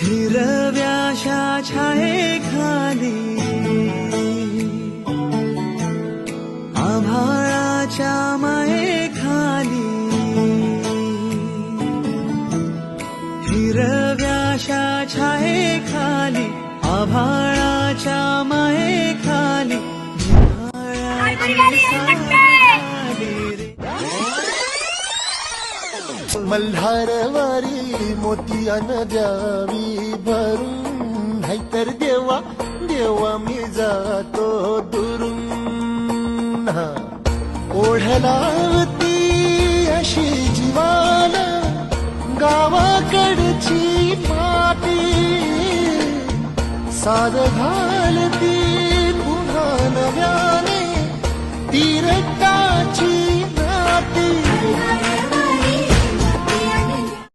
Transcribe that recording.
हिरव्याशा छायेखाली आभाळाच्या मायेखाली हिरव्याशा छायेखाली आभाळाच्या मायेखाली मल्हारवारी मोतियान द्यावी भरून नाहीतर देवा देवा मी जातो दुरून ओढलावती अशी जीवान गावाकडची माती साद घालती पुन्हा नव्याने तीर